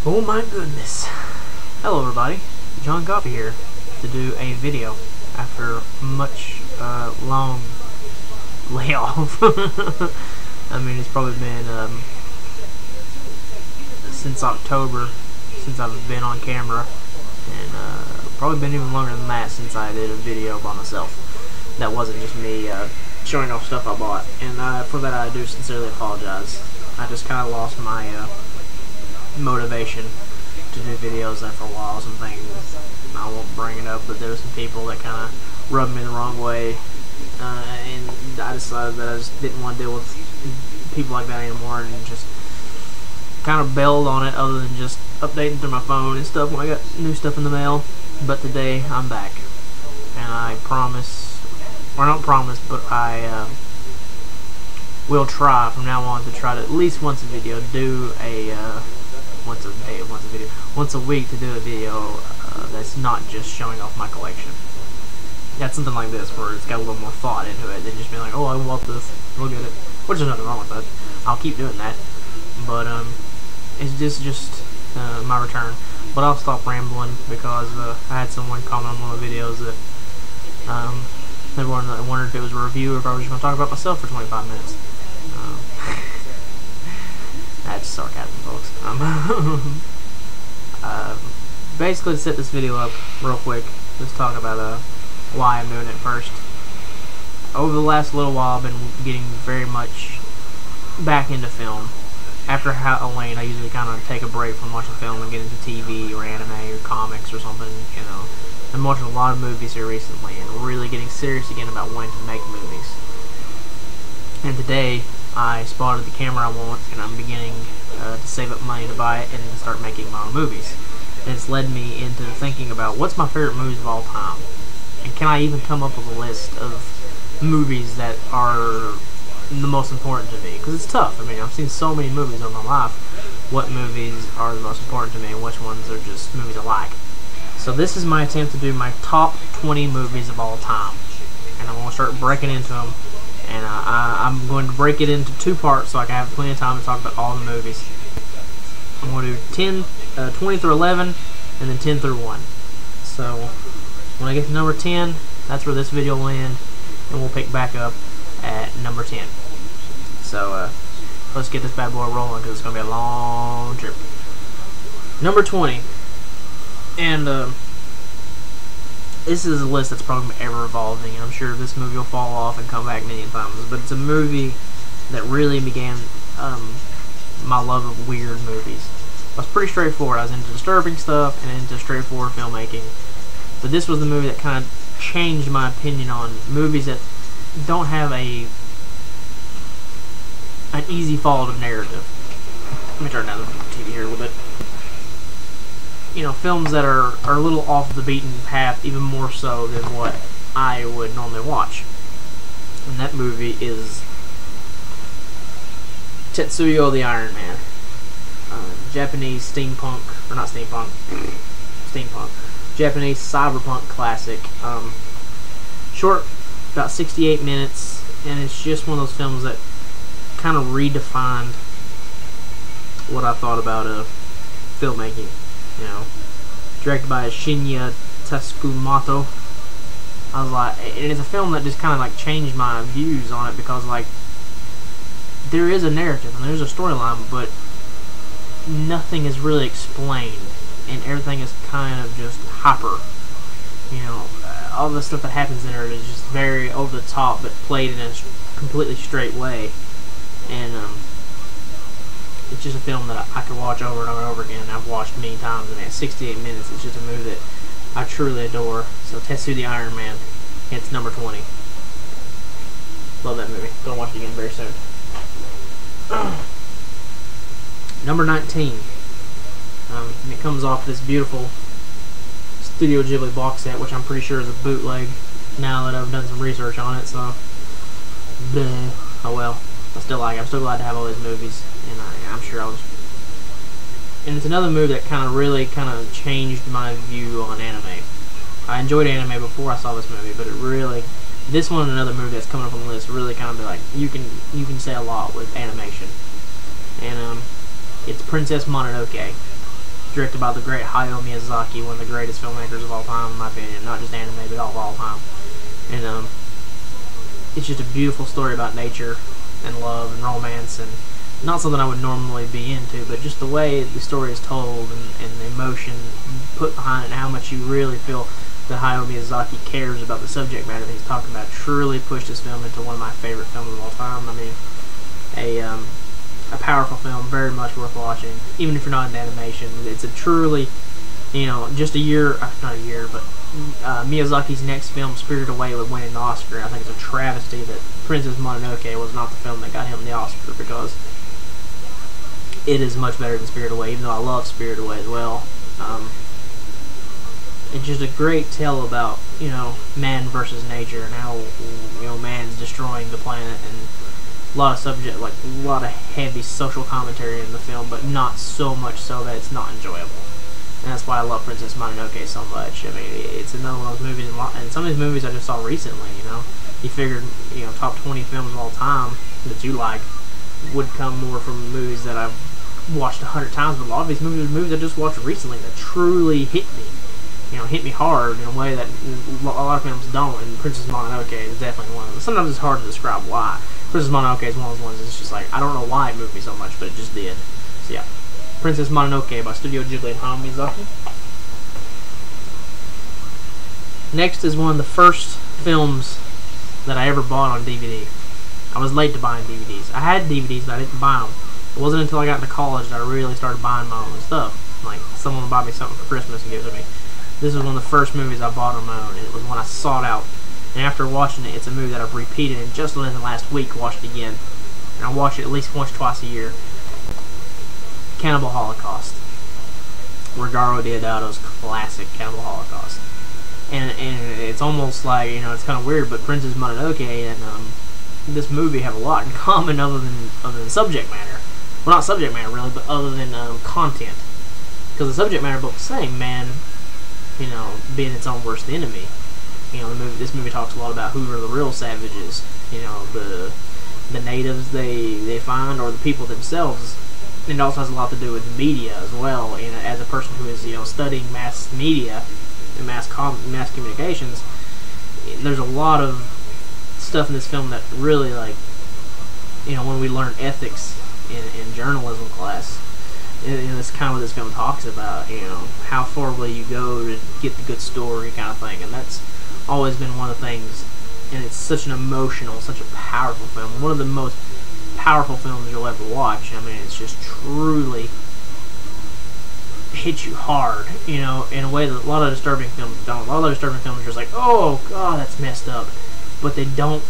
Oh my goodness. Hello everybody, John Coffey here to do a video after much long layoff. I mean, it's probably been since October since I've been on camera, and probably been even longer than that since I did a video by myself. That wasn't just me showing off stuff I bought, and for that I do sincerely apologize. I just kind of lost my motivation to do videos there for a while. Some things, I won't bring it up, but there were some people that kind of rubbed me the wrong way, and I decided that I just didn't want to deal with people like that anymore, and just kind of bailed on it, other than just updating through my phone and stuff when I got new stuff in the mail. But today I'm back, and I promise, or not promise, but I will try from now on to try to at least once a video do a once a week to do a video that's not just showing off my collection. That's something like this, where it's got a little more thought into it than just being like, oh, I bought this, look at it. Which there's nothing wrong with that. I'll keep doing that. But it's just my return. But I'll stop rambling, because I had someone comment on one of the videos that they wondered if it was a review or if I was just going to talk about myself for 25 minutes. That's sarcasm, folks. Basically, to set this video up real quick, let's talk about why I'm doing it first. Over the last little while, I've been getting very much back into film. After Halloween, I usually kind of take a break from watching film and get into TV or anime or comics or something, you know. I'm watching a lot of movies here recently and really getting serious again about wanting to make movies. And today, I spotted the camera I want, and I'm beginning to save up money to buy it and to start making my own movies. And it's led me into thinking about what's my favorite movies of all time, and can I even come up with a list of movies that are the most important to me? Because it's tough. I mean, I've seen so many movies over my life. What movies are the most important to me, and which ones are just movies I like? So this is my attempt to do my top 20 movies of all time, and I'm going to start breaking into them. And I'm going to break it into two parts so I can have plenty of time to talk about all the movies. I'm going to do 20 through 11, and then 10 through 1. So when I get to number 10, that's where this video will end, and we'll pick back up at number 10. So let's get this bad boy rolling, because it's going to be a long trip. Number 20. And this is a list that's probably ever evolving, and I'm sure this movie will fall off and come back many times. But it's a movie that really began my love of weird movies. I was pretty straightforward. I was into disturbing stuff and into straightforward filmmaking. But this was the movie that kind of changed my opinion on movies that don't have an easy follow to narrative. Let me turn down the TV here a little bit. You know, films that are a little off the beaten path, even more so than what I would normally watch. And that movie is Tetsuo the Iron Man. Japanese steampunk, or not steampunk, steampunk. Japanese cyberpunk classic. Short, about 68 minutes, and it's just one of those films that kind of redefined what I thought about filmmaking. You know, directed by Shinya Tsukamoto. I was like, and it's a film that just kind of like changed my views on it, because like there is a narrative and there's a storyline, but nothing is really explained, and everything is kind of just hyper. You know, all the stuff that happens in it is just very over the top, but played in a completely straight way. And it's just a film that I could watch over and over and over again. I've watched many times, and at 68 minutes, it's just a movie that I truly adore. So Tetsuo the Iron Man, it's number 20. Love that movie. Gonna watch it again very soon. Number 19. And it comes off this beautiful Studio Ghibli box set, which I'm pretty sure is a bootleg now that I've done some research on it, so bleh. Oh well. I still like it. I'm still glad to have all these movies, and I'm sure I was. And it's another movie that kind of really changed my view on anime. I enjoyed anime before I saw this movie, but it really, this one and another movie that's coming up on the list really kind of be like, you can say a lot with animation. And it's Princess Mononoke. directed by the great Hayao Miyazaki, one of the greatest filmmakers of all time, in my opinion. Not just anime, but of all time. And it's just a beautiful story about nature and love and romance, and not something I would normally be into, but just the way the story is told and the emotion put behind it and how much you really feel that Hayao Miyazaki cares about the subject matter that he's talking about truly pushed this film into one of my favorite films of all time. I mean, a powerful film, very much worth watching, even if you're not into animation. It's a truly, just a year, not a year, but Miyazaki's next film, Spirited Away, would win an Oscar. I think it's a travesty that Princess Mononoke was not the film that got him the Oscar, because it is much better than Spirited Away, even though I love Spirited Away as well. It's just a great tale about, man versus nature, and how, man's destroying the planet, and a lot of heavy social commentary in the film, but not so much so that it's not enjoyable. And that's why I love Princess Mononoke so much. I mean, it's another one of those movies, and some of these movies I just saw recently, You figured, top 20 films of all time that you like would come more from movies that I've watched 100 times, but a lot of these movies are movies I just watched recently that truly hit me. Hit me hard in a way that a lot of films don't, and Princess Mononoke is definitely one of them. Sometimes it's hard to describe why. Princess Mononoke is one of those ones that's just like, I don't know why it moved me so much, but it just did. So yeah, Princess Mononoke by Studio Ghibli and Hayao Miyazaki. Next is one of the first films that I ever bought on DVD. I was late to buying DVDs. I had DVDs, but I didn't buy them. It wasn't until I got into college that I really started buying my own stuff. Like, someone would buy me something for Christmas and give it to me. This was one of the first movies I bought on my own, and it was when I sought out. And after watching it, it's a movie that I've repeated, and just within the last week watched it again. And I watch it at least once, twice a year. Cannibal Holocaust. Ruggero Deodato's classic Cannibal Holocaust. And it's almost like, it's kind of weird, but Princess Mononoke and this movie have a lot in common other than subject matter. Well, not subject matter really, but other than content. Because the subject matter both the same, man, being its own worst enemy. This movie talks a lot about who are the real savages. The natives they find, or the people themselves. And it also has a lot to do with the media as well. As a person who is studying mass media and mass communications, there's a lot of stuff in this film that really, like, when we learn ethics in journalism class, it's kind of what this film talks about. How far will you go to get the good story, kind of thing. And that's always been one of the things. And it's such an emotional, such a powerful film. One of the most powerful films you'll ever watch. I mean, it's just truly hits you hard, in a way that a lot of disturbing films don't. A lot of disturbing films are just like, oh god, that's messed up, but they don't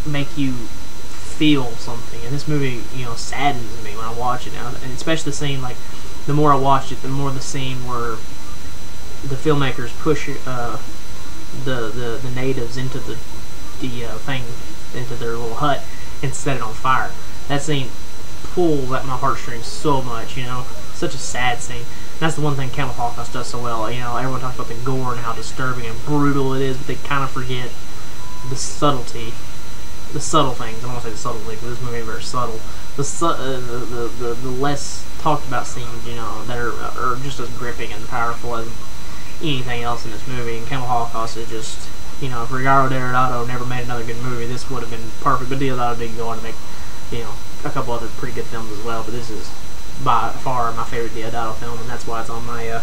make you feel something. And this movie, saddens me when I watch it now, and especially the scene. Like, the more I watched it, the more the scene where the filmmakers push the natives into the thing, into their little hut, and set it on fire. That scene pulls at my heartstrings so much. Such a sad scene. And that's the one thing Cannibal Holocaust does so well. Everyone talks about the gore and how disturbing and brutal it is, but they kind of forget the subtlety, the subtle things. I don't want to say the subtlety, because this movie is very subtle. The less talked about scenes, that are just as gripping and powerful as anything else in this movie. And Cannibal Holocaust is just, if Ruggero Deodato never made another good movie, this would have been perfect. But Deodato did go on to make, a couple other pretty good films as well. But this is by far my favorite Deodato film, and that's why it's on my,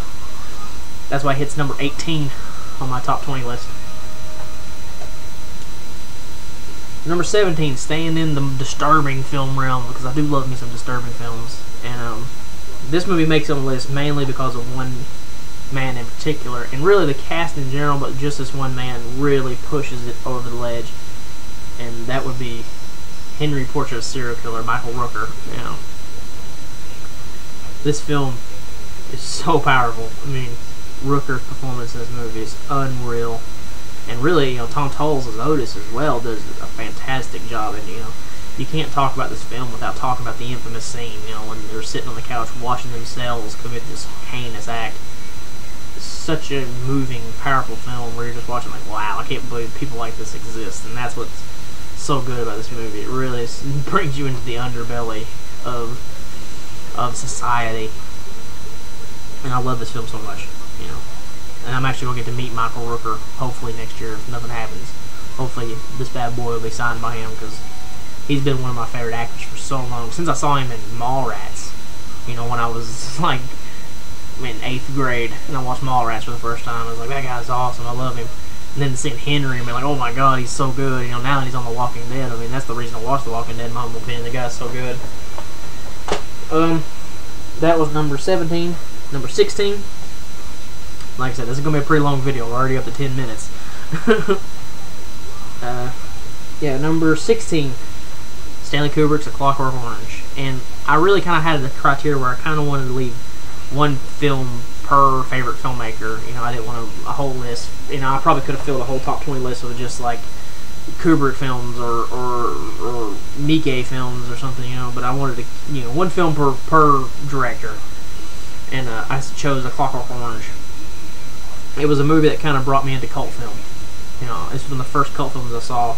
that's why it hits number 18 on my top 20 list. Number 17, staying in the disturbing film realm, because I do love me some disturbing films. And this movie makes it on the list mainly because of one man in particular, and really the cast in general, but just this one man really pushes it over the ledge, and that would be Henry Portrait of a Serial Killer, Michael Rooker. This film is so powerful. I mean, Rooker's performance in this movie is unreal. And really, Tom Tolles as Otis as well does a fantastic job. And, you can't talk about this film without talking about the infamous scene, when they're sitting on the couch watching themselves commit this heinous act. It's such a moving, powerful film where you're just watching like, wow, I can't believe people like this exist. And that's what's so good about this movie. It really brings you into the underbelly of society. And I love this film so much, you know. And I'm actually going to get to meet Michael Rooker, hopefully next year, if nothing happens. Hopefully this bad boy will be signed by him, because he's been one of my favorite actors for so long. Since I saw him in Mallrats, you know, when I was, like, in 8th grade, and I watched Mallrats for the first time. I was like, that guy's awesome, I love him. And then seeing Henry, and be like, oh my god, he's so good. You know, now that he's on The Walking Dead, I mean, that's the reason I watched The Walking Dead, in my humble opinion. The guy's so good. That was number 17. Number 16. Like I said, this is going to be a pretty long video. We're already up to 10 minutes. Yeah, number 16. Stanley Kubrick's A Clockwork Orange. And I really kind of had the criteria where I kind of wanted to leave one film per favorite filmmaker. You know, I didn't want a whole list. You know, I probably could have filled a whole top 20 list with just like Kubrick films or Miike films or something, you know, but I wanted to, you know, one film per director. And I chose A Clockwork Orange. It was a movie that kind of brought me into cult film. You know, it's one of the first cult films I saw,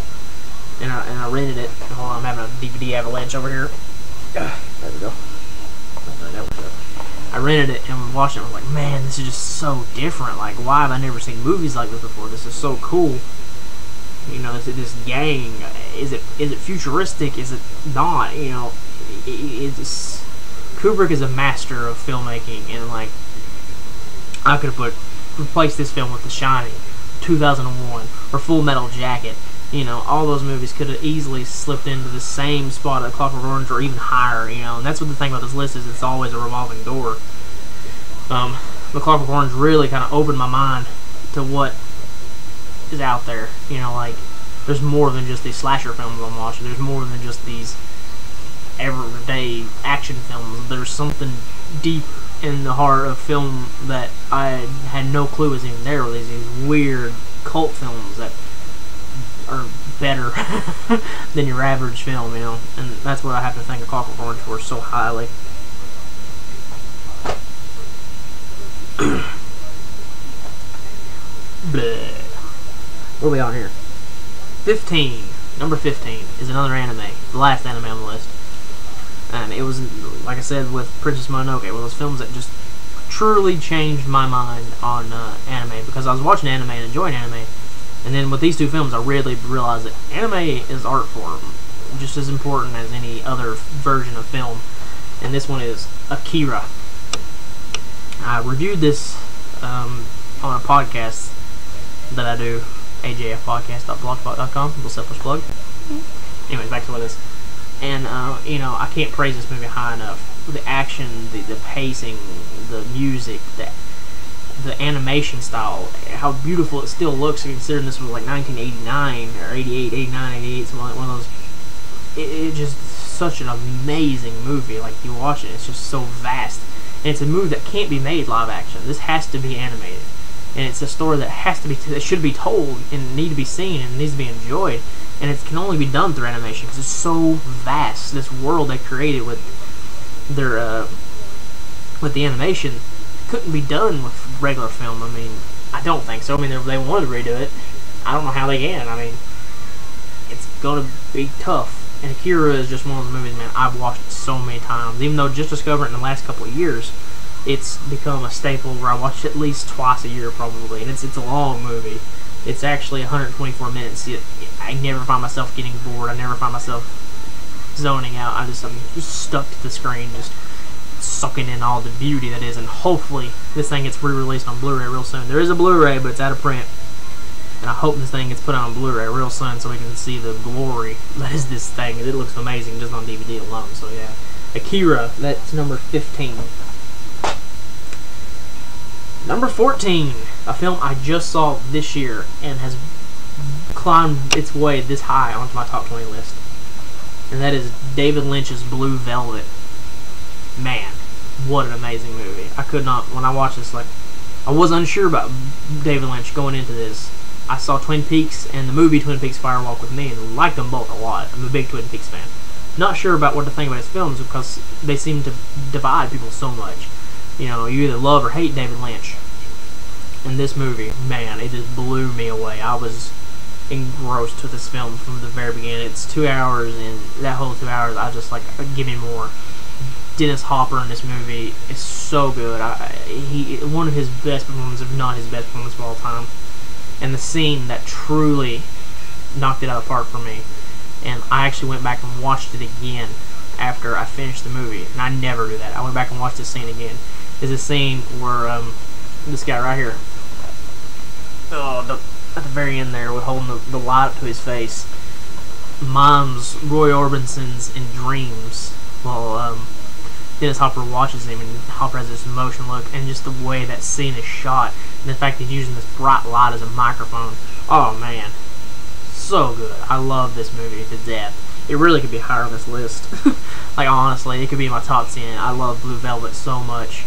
and I rented it. Hold on, I'm having a DVD avalanche over here. There we go. I rented it and watched it. I was like, man, this is just so different. Like, why have I never seen movies like this before? This is so cool. You know, this gang. Is it futuristic? Is it not? You know, it's Kubrick is a master of filmmaking, and like, I could have replaced this film with The Shining, 2001, or Full Metal Jacket. You know, all those movies could have easily slipped into the same spot at Clockwork Orange or even higher, you know, and that's what the thing about this list is, it's always a revolving door. The Clockwork Orange really kind of opened my mind to what is out there, you know, like, there's more than just these slasher films I'm watching, there's more than just these everyday action films, there's something deep in the heart of film that I had no clue was even there. These weird cult films that are better than your average film, you know, and that's what I have to thank A Clockwork Orange for so highly. What are we on here? 15. Number 15 is another anime, the last anime on the list. And it was, like I said, with Princess Mononoke, one of those films that just truly changed my mind on anime, because I was watching anime and enjoying anime, and then with these two films I really realized that anime is art form, just as important as any other version of film, and this one is Akira. I reviewed this on a podcast that I do, ajfpodcast.blogspot.com, little selfish plug. Anyways, back to what it is. And, you know, I can't praise this movie high enough. The action, the pacing, the music, the animation style, how beautiful it still looks, considering this was like 1989, or 88, 89, 88, something like one of those. It's just such an amazing movie. Like, you watch it, it's just so vast. And it's a movie that can't be made live action. This has to be animated. And it's a story that has to be, that should be told, and need to be seen, and needs to be enjoyed. And it can only be done through animation because it's so vast. This world they created with their with the animation couldn't be done with regular film. I mean, I don't think so. I mean, they wanted to redo it. I don't know how they can. I mean, it's gonna be tough. And Akira is just one of those movies, man, I've watched it so many times. Even though just discovering it in the last couple of years, it's become a staple where I watch it at least twice a year probably. And it's a long movie. It's actually 124 minutes. I never find myself getting bored. I never find myself zoning out. I'm just stuck to the screen, just sucking in all the beauty that is. And hopefully this thing gets re-released on Blu-ray real soon. There is a Blu-ray, but it's out of print. And I hope this thing gets put out on Blu-ray real soon so we can see the glory that is this thing. It looks amazing just on DVD alone. So yeah, Akira, that's number 15. Number 14, a film I just saw this year and has climbed its way this high onto my top 20 list. And that is David Lynch's Blue Velvet. Man, what an amazing movie. I could not, when I watched this, like, I was unsure about David Lynch going into this. I saw Twin Peaks and the movie Twin Peaks Fire Walk with Me and liked them both a lot. I'm a big Twin Peaks fan. Not sure about what to think about his films because they seem to divide people so much. You know, you either love or hate David Lynch. And this movie, man, it just blew me away. I was engrossed with this film from the very beginning. It's 2 hours, and that whole 2 hours, I was just like, give me more. Dennis Hopper in this movie is so good. One of his best performances, if not his best performance of all time. And the scene that truly knocked it out of the park for me, and I actually went back and watched it again after I finished the movie, and I never do that. I went back and watched this scene again. Is a scene where this guy right here, at the very end there, with holding the light up to his face, mimes Roy Orbison's in dreams while Dennis Hopper watches him, and Hopper has this emotion look, and just the way that scene is shot, and the fact he's using this bright light as a microphone. Oh man, so good. I love this movie to death. It really could be higher on this list. Like, honestly, it could be my top 10. I love Blue Velvet so much.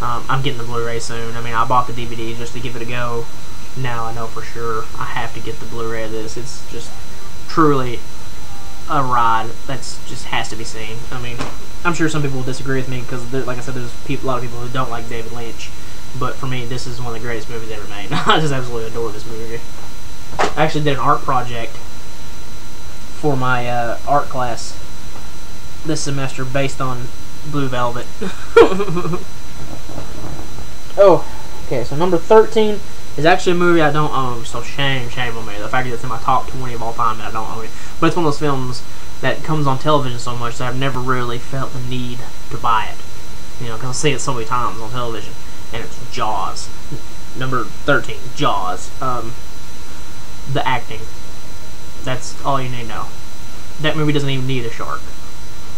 I'm getting the Blu-ray soon. I mean, I bought the DVD just to give it a go. Now I know for sure I have to get the Blu-ray of this. It's just truly a ride that's just has to be seen. I mean, I'm sure some people will disagree with me because, like I said, there's a lot of people who don't like David Lynch. But for me, this is one of the greatest movies ever made. I just absolutely adore this movie. I actually did an art project for my art class this semester based on Blue Velvet. Oh, okay, so number 13 is actually a movie I don't own, so shame on me. The fact that it's in my top 20 of all time and I don't own it. But it's one of those films that comes on television so much that I've never really felt the need to buy it. You know, because I see it so many times on television. And it's Jaws. Number 13, Jaws. The acting. That's all you need to know. That movie doesn't even need a shark.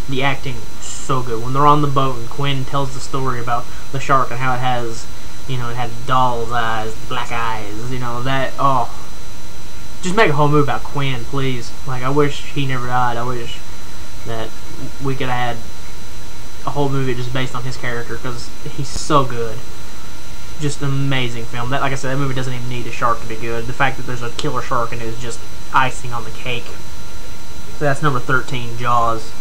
The acting is so good. When they're on the boat and Quinn tells the story about the shark and how it has, you know, it had doll's eyes, black eyes, you know, that, oh. Just make a whole movie about Quinn, please. Like, I wish he never died. I wish that we could have had a whole movie just based on his character, because he's so good. Just an amazing film. That, like I said, that movie doesn't even need a shark to be good. The fact that there's a killer shark in it is just icing on the cake. So that's number 13, Jaws.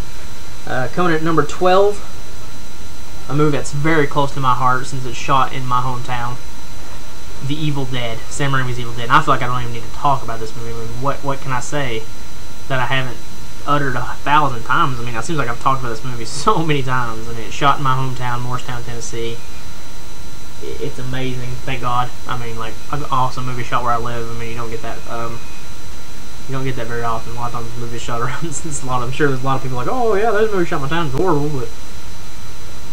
Coming at number 12, a movie that's very close to my heart since it's shot in my hometown, The Evil Dead. Sam Raimi's Evil Dead. And I feel like I don't even need to talk about this movie. I mean, what can I say that I haven't uttered 1,000 times? I mean, it seems like I've talked about this movie so many times. I mean, it's shot in my hometown, Morristown, Tennessee. It's amazing, thank God. I mean, like, an awesome movie shot where I live. I mean, you don't get that. You don't get that very often. A lot of times movies shot around. I'm sure there's a lot of people like, oh yeah, that movie shot in my town is horrible, but.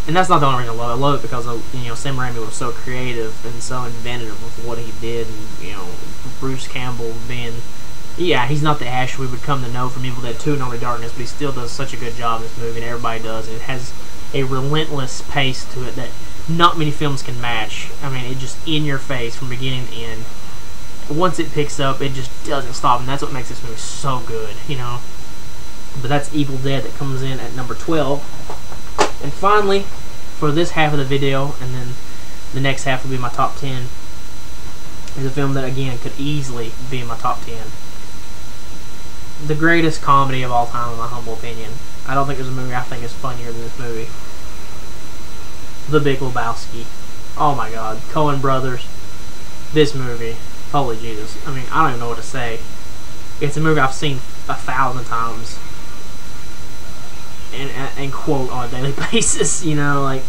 And that's not the only reason I love it. I love it because you know, Sam Raimi was so creative and so inventive with what he did, and you know, Bruce Campbell being, yeah, he's not the Ash we would come to know from Evil Dead 2 and Only Darkness, but he still does such a good job in this movie, and everybody does. And it has a relentless pace to it that not many films can match. I mean, it just in your face from beginning to end. Once it picks up, it just doesn't stop, and that's what makes this movie so good, you know. But that's Evil Dead that comes in at number 12. And finally, for this half of the video, and then the next half will be my top 10, is a film that, again, could easily be in my top 10. The greatest comedy of all time, in my humble opinion. I don't think there's a movie I think is funnier than this movie. The Big Lebowski. Oh my God. Coen Brothers. This movie. Holy Jesus. I mean, I don't even know what to say. It's a movie I've seen 1,000 times. And quote on a daily basis, you know, like,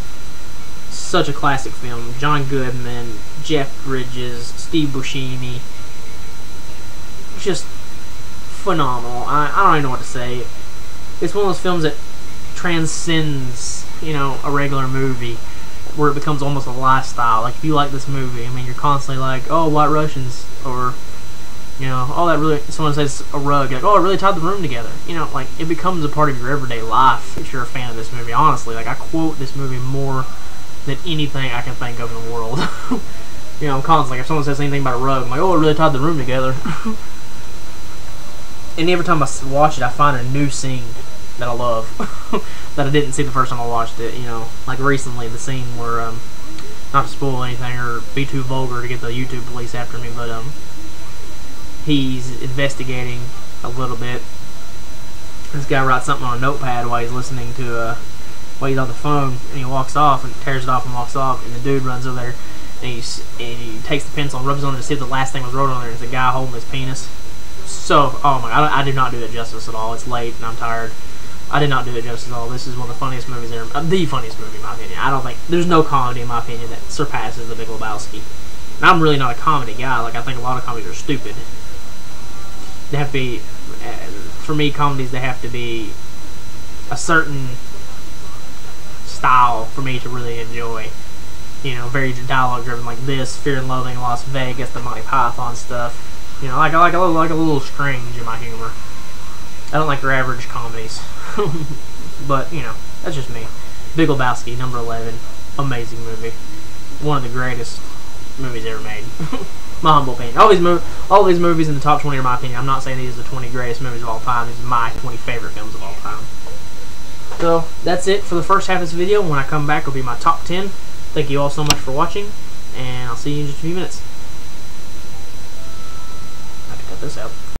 such a classic film. John Goodman, Jeff Bridges, Steve Buscemi, just phenomenal. I don't even know what to say. It's one of those films that transcends, you know, a regular movie, where it becomes almost a lifestyle. Like, if you like this movie, I mean, you're constantly like, oh, White Russians, or, you know, oh, that really, someone says a rug, like, oh, it really tied the room together. You know, like, it becomes a part of your everyday life if you're a fan of this movie, honestly. Like, I quote this movie more than anything I can think of in the world. You know, I'm constantly, like, if someone says anything about a rug, I'm like, oh, it really tied the room together. And every time I watch it, I find a new scene that I love that I didn't see the first time I watched it. You know, like recently, the scene where, not to spoil anything or be too vulgar to get the YouTube police after me, but he's investigating a little bit. This guy writes something on a notepad while he's listening to, while he's on the phone, and he walks off and tears it off and walks off, and the dude runs over there and he takes the pencil and rubs it on there to see if the last thing was wrote on there. It's a guy holding his penis. So, oh my God, I do not do that justice at all. It's late and I'm tired. I did not do it justice at all. This is one of the funniest movies ever. The funniest movie, in my opinion. I don't think there's no comedy, in my opinion, that surpasses The Big Lebowski. And I'm really not a comedy guy. Like, I think a lot of comedies are stupid. They have to be, for me, comedies, they have to be a certain style for me to really enjoy. You know, very dialogue driven, like this, Fear and Loathing in Las Vegas, the Monty Python stuff. You know, like a little strange in my humor. I don't like your average comedies. But, you know, that's just me. Big Lebowski, number 11. Amazing movie. One of the greatest movies ever made. My humble opinion. All these movies in the top 20 are my opinion. I'm not saying these are the 20 greatest movies of all time. These are my 20 favorite films of all time. So, that's it for the first half of this video. When I come back, it'll be my top 10. Thank you all so much for watching, and I'll see you in just a few minutes. I have to cut this out.